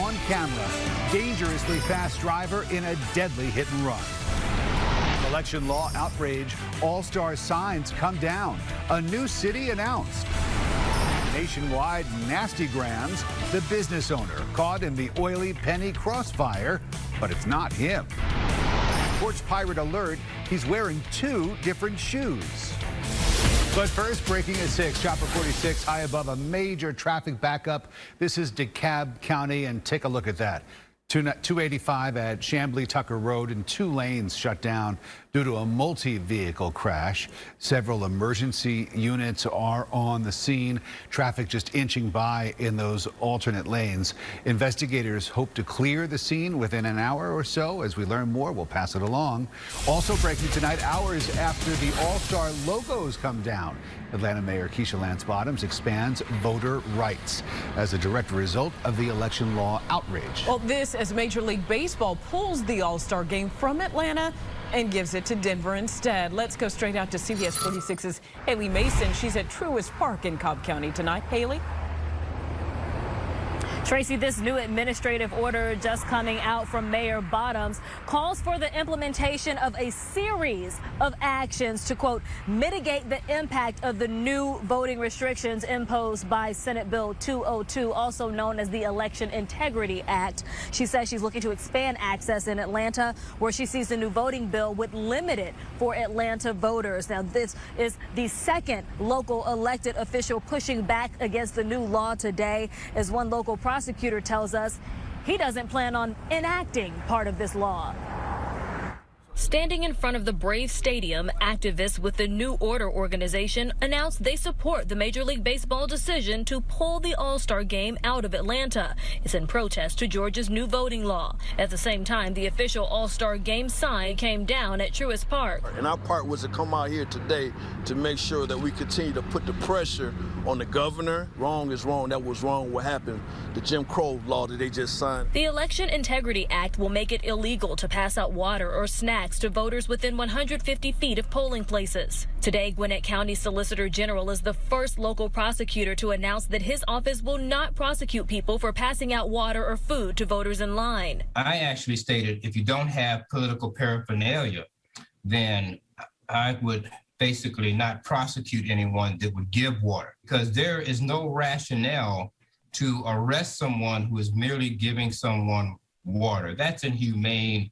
on camera. Dangerously fast driver in a deadly hit and run. Election law outrage. All-Star signs come down. A new city announced. Nationwide nastygrams. The business owner caught in the oily penny crossfire, but it's not him. Sports pirate alert. He's wearing 2 different shoes. But first, breaking at 6, Chopper 46 high above a major traffic backup. This is DeKalb County, and take a look at that. 285 at Chamblee Tucker Road, and 2 lanes shut down due to a multi-vehicle crash. Several emergency units are on the scene. Traffic just inching by in those alternate lanes. Investigators hope to clear the scene within an hour or so. As we learn more, we'll pass it along. Also breaking tonight, hours after the All-Star logos come down. Atlanta Mayor Keisha Lance Bottoms expands voter rights as a direct result of the election law outrage. Well, this as Major League Baseball pulls the All-Star game from Atlanta and gives it to Denver instead. Let's go straight out to CBS 46's Haley Mason. She's at Truist Park in Cobb County tonight. Haley? Tracy, this new administrative order just coming out from Mayor Bottoms calls for the implementation of a series of actions to, quote, mitigate the impact of the new voting restrictions imposed by Senate Bill 202, also known as the Election Integrity Act. She says she's looking to expand access in Atlanta, where she sees the new voting bill would limit it for Atlanta voters. Now, this is the second local elected official pushing back against the new law today, as one local prosecutor tells us he doesn't plan on enacting part of this law. Standing in front of the Braves Stadium, activists with the New Order organization announced they support the Major League Baseball decision to pull the All-Star game out of Atlanta. It's in protest to Georgia's new voting law. At the same time, the official All-Star game sign came down at Truist Park. And our part was to come out here today to make sure that we continue to put the pressure on the governor. Wrong is wrong. That was wrong what happened. The Jim Crow law that they just signed. The Election Integrity Act will make it illegal to pass out water or snacks to voters within 150 feet of polling places. Today, Gwinnett County Solicitor General is the first local prosecutor to announce that his office will not prosecute people for passing out water or food to voters in line. I actually stated if you don't have political paraphernalia, then I would basically not prosecute anyone that would give water, because there is no rationale to arrest someone who is merely giving someone water. That's an inhumane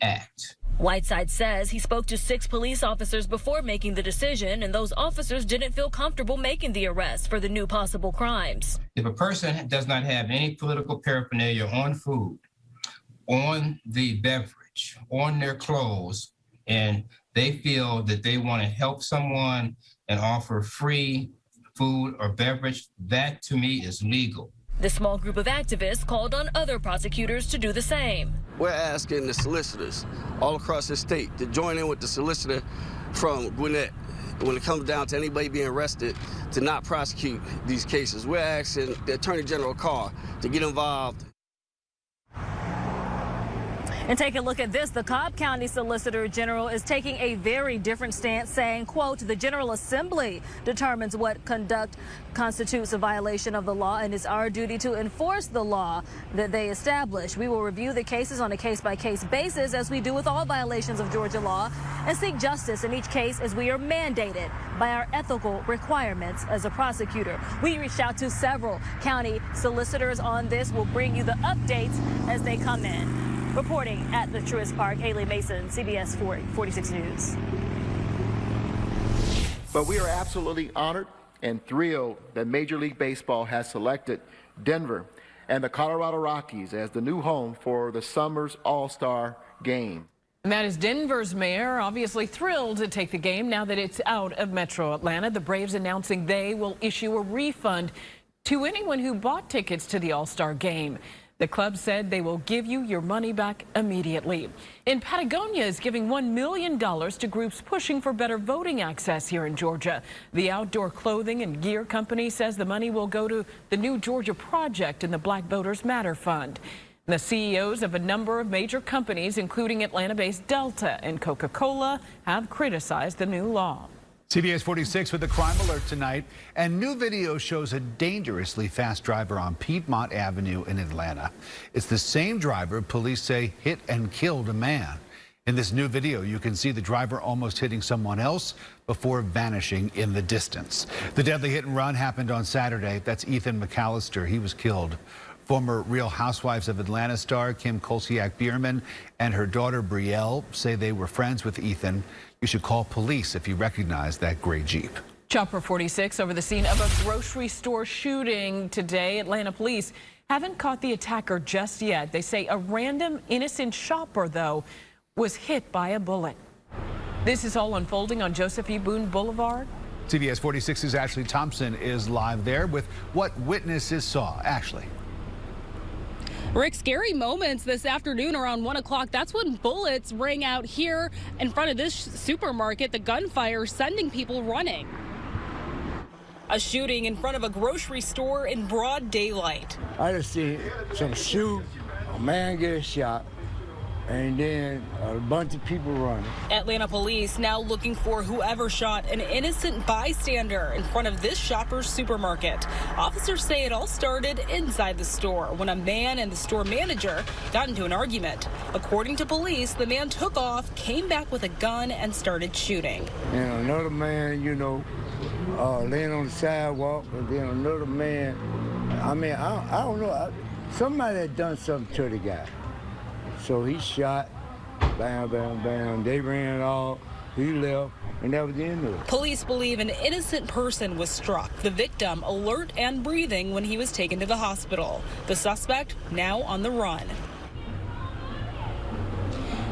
act. Whiteside says he spoke to 6 police officers before making the decision, and those officers didn't feel comfortable making the arrest for the new possible crimes. If a person does not have any political paraphernalia on food, on the beverage, on their clothes, and they feel that they want to help someone and offer free food or beverage, that to me is legal. The small group of activists called on other prosecutors to do the same. We're asking the solicitors all across the state to join in with the solicitor from Gwinnett when it comes down to anybody being arrested to not prosecute these cases. We're asking the Attorney General Carr to get involved. And take a look at this. The Cobb County Solicitor General is taking a very different stance, saying, quote, the General Assembly determines what conduct constitutes a violation of the law, and it's our duty to enforce the law that they establish. We will review the cases on a case-by-case basis, as we do with all violations of Georgia law, and seek justice in each case as we are mandated by our ethical requirements as a prosecutor. We reached out to several county solicitors on this. We'll bring you the updates as they come in. Reporting at the Truist Park, Haley Mason, CBS 46 News. But we are absolutely honored and thrilled that Major League Baseball has selected Denver and the Colorado Rockies as the new home for the summer's All-Star Game. And that is Denver's mayor, obviously thrilled to take the game now that it's out of Metro Atlanta. The Braves announcing they will issue a refund to anyone who bought tickets to the All-Star Game. The club said they will give you your money back immediately. And Patagonia is giving $1 million to groups pushing for better voting access here in Georgia. The outdoor clothing and gear company says the money will go to the New Georgia Project and the Black Voters Matter Fund. The CEOs of a number of major companies, including Atlanta-based Delta and Coca-Cola, have criticized the new law. CBS46 with a crime alert tonight, and new video shows a dangerously fast driver on Piedmont Avenue in Atlanta. It's the same driver police say hit and killed a man. In this new video, you can see the driver almost hitting someone else before vanishing in the distance. The deadly hit and run happened on Saturday. That's Ethan McAllister. He was killed. Former Real Housewives of Atlanta star Kim Kolsiak-Bierman and her daughter Brielle say they were friends with Ethan. You should call police if you recognize that gray Jeep. Chopper 46 over the scene of a grocery store shooting today. Atlanta police haven't caught the attacker just yet. They say a random innocent shopper, though, was hit by a bullet. This is all unfolding on Joseph E. Boone Boulevard. CBS 46's Ashley Thompson is live there with what witnesses saw. Ashley. Rick, scary moments this afternoon around 1 o'clock. That's when bullets rang out here in front of this supermarket, the gunfire sending people running. A shooting in front of a grocery store in broad daylight. I just see some shoot, a man get shot, and then a bunch of people running. Atlanta police now looking for whoever shot an innocent bystander in front of this shopper's supermarket. Officers say it all started inside the store when a man and the store manager got into an argument. According to police, the man took off, came back with a gun, and started shooting. And another man, laying on the sidewalk, and then another man, I don't know, somebody had done something to the guy. So he shot, bam, bam, bam. They ran off, he left, and that was the end of it. Police believe an innocent person was struck. The victim alert and breathing when he was taken to the hospital. The suspect now on the run.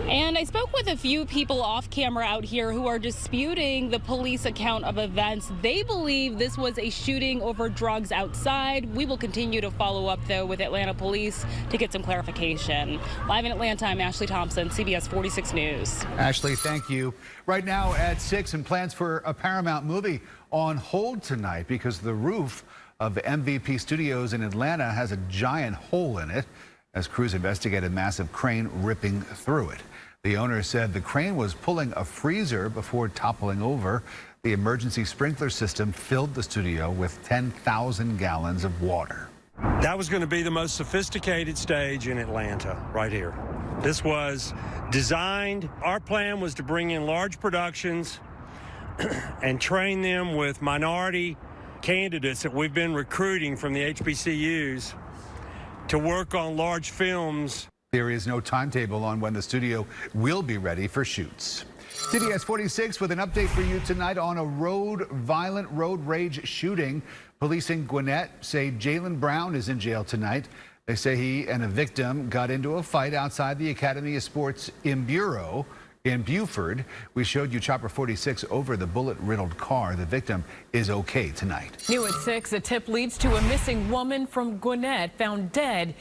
And I spoke with a few people off camera out here who are disputing the police account of events. They believe this was a shooting over drugs outside. We will continue to follow up, though, with Atlanta police to get some clarification. Live in Atlanta, I'm Ashley Thompson, CBS 46 News. Ashley, thank you. Right now at 6, and plans for a Paramount movie on hold tonight because the roof of MVP Studios in Atlanta has a giant hole in it as crews investigate a massive crane ripping through it. The owner said the crane was pulling a freezer before toppling over. The emergency sprinkler system filled the studio with 10,000 gallons of water. That was going to be the most sophisticated stage in Atlanta, right here. This was designed. Our plan was to bring in large productions and train them with minority candidates that we've been recruiting from the HBCUs to work on large films. There is no timetable on when the studio will be ready for shoots. CBS 46 with an update for you tonight on a violent road rage shooting. Police in Gwinnett say Jaylen Brown is in jail tonight. They say he and a victim got into a fight outside the Academy of Sports in Buford. We showed you Chopper 46 over the bullet-riddled car. The victim is okay tonight. New at 6, a tip leads to a missing woman from Gwinnett found dead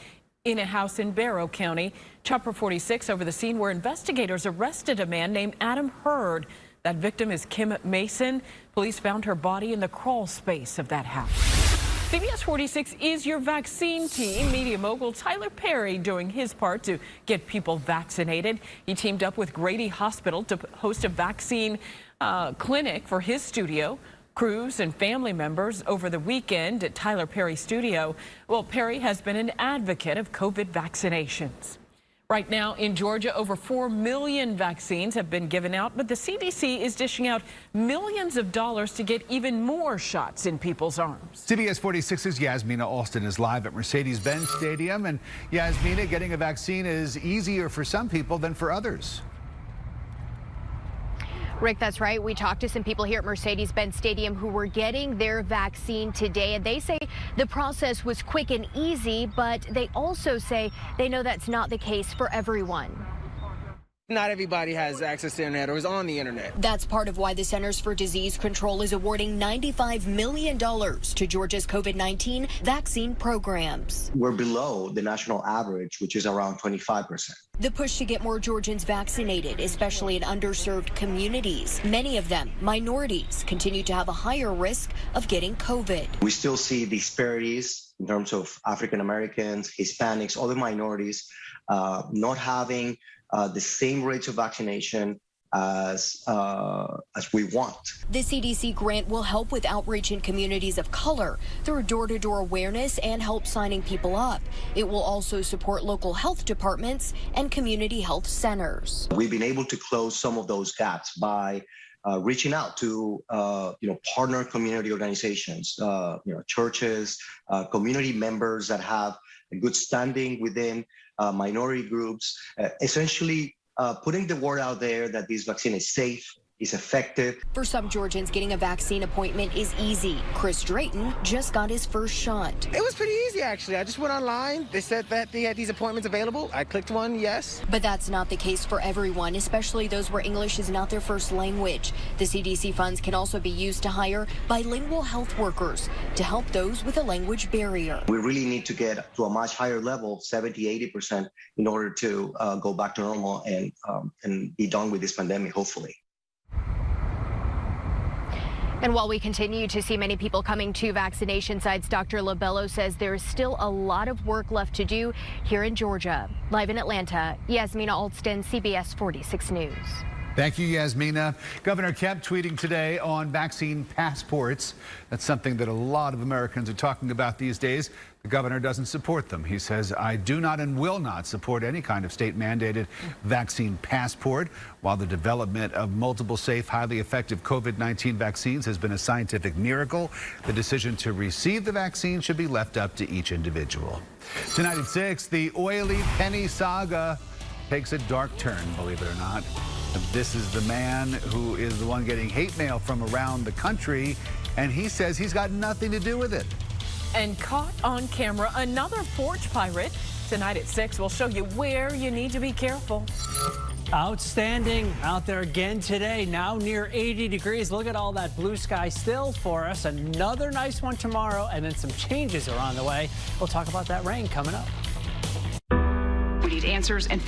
in a house in Barrow County. Chopper 46 over the scene where investigators arrested a man named Adam Hurd. That victim is Kim Mason. Police found her body in the crawl space of that house. CBS 46 is your vaccine team. Media mogul Tyler Perry doing his part to get people vaccinated. He teamed up with Grady Hospital to host a vaccine clinic for his studio. Crews and family members over the weekend at Tyler Perry's studio. Well, Perry has been an advocate of COVID vaccinations. Right now in Georgia, over 4 million vaccines have been given out, but the CDC is dishing out millions of dollars to get even more shots in people's arms. CBS 46's Yasmina Alston is live at Mercedes-Benz Stadium. And Yasmina, getting a vaccine is easier for some people than for others. Rick, that's right. We talked to some people here at Mercedes-Benz Stadium who were getting their vaccine today, and they say the process was quick and easy, but they also say they know that's not the case for everyone. Not everybody has access to the internet or is on the internet. That's part of why the Centers for Disease Control is awarding $95 million to Georgia's COVID-19 vaccine programs. We're below the national average, which is around 25%. The push to get more Georgians vaccinated, especially in underserved communities, many of them minorities, continue to have a higher risk of getting COVID. We still see disparities in terms of African Americans, Hispanics, other minorities not having the same rates of vaccination as we want. The CDC grant will help with outreach in communities of color through door-to-door awareness and help signing people up. It will also support local health departments and community health centers. We've been able to close some of those gaps by reaching out to partner community organizations, churches, community members that have a good standing within minority groups, essentially putting the word out there that this vaccine is safe, is effective. For some Georgians, getting a vaccine appointment is easy. Chris Drayton just got his first shot. It was pretty easy, actually. I just went online. They said that they had these appointments available. I clicked one, yes. But that's not the case for everyone, especially those where English is not their first language. The CDC funds can also be used to hire bilingual health workers to help those with a language barrier. We really need to get to a much higher level, 70–80%, in order to go back to normal and be done with this pandemic, hopefully. And while we continue to see many people coming to vaccination sites, Dr. Lobello says there is still a lot of work left to do here in Georgia. Live in Atlanta, Yasmina Alston, CBS 46 News. Thank you, Yasmina. Governor Kemp tweeting today on vaccine passports. That's something that a lot of Americans are talking about these days. The governor doesn't support them. He says, I do not and will not support any kind of state-mandated vaccine passport. While the development of multiple safe, highly effective COVID-19 vaccines has been a scientific miracle, the decision to receive the vaccine should be left up to each individual. Tonight at 6, the oily penny saga takes a dark turn, believe it or not. This is the man who is the one getting hate mail from around the country, and he says he's got nothing to do with it. And caught on camera, another porch pirate. Tonight at 6, we'll show you where you need to be careful. Outstanding out there again today, now near 80 degrees. Look at all that blue sky still for us. Another nice one tomorrow, and then some changes are on the way. We'll talk about that rain coming up. We need answers and